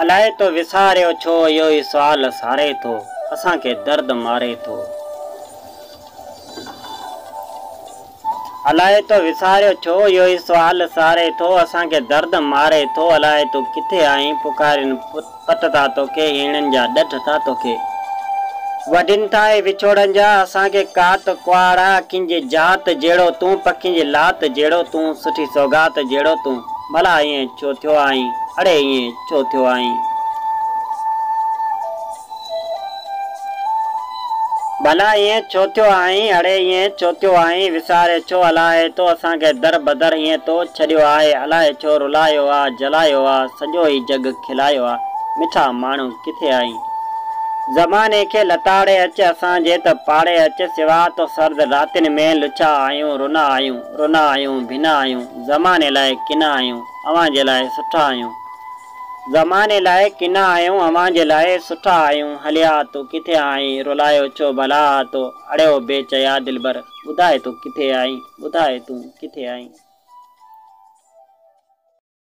अलाए तो विसारियो छो इहो ई सुवाल सारे थो असांखे दर्द मारे थो। अलाए तो विसारियो छो इहो ई सुवाल सारे थो असांखे दर्द मारे थो। अलाए तूं किथे आहीं पुकारिन पट था तोखे हिननि जा ॾठ था तोखे। वॾिन था विछोड़नि जा असांखे कात कुआरा अखियुनि जी जात जहिड़ो तूं पखियुनि जी लात जहिड़ो तूं सुठी सौगात जहिड़ो तूं। भला ईअं छो थियो आहीं अड़े ईअं छो थियो आहीं। भला ईअं छो थियो आहीं अड़े ईअं छो थियो आहीं। विसारे छो अलाए तो असांखे दर बदर ईअं तो छॾियो आहे। अलाए छो रुलायो आहे जलायो आहे सॼो ई जग खिलायो आहे। मिठा माण्हू किथे आहीं। ज़माने खे लताड़े अच असांजे त पाड़े अच सिवा तो सर्द रातिनि में लुछा आहियूं रुना आहियूं भिना आहियूं। ज़माने लाइ किना आहियूं अवां जे लाइ सुठा आहियूं। ज़माने लाइ किना आहियूं अवां जे लाइ सुठा आहियूं। हलिया तूं किथे आहीं रुलायो छो भला तो अड़ियो बेचया दिलबर। ॿुधाए तूं किथे आहीं ॿुधाए तूं किथे आहीं।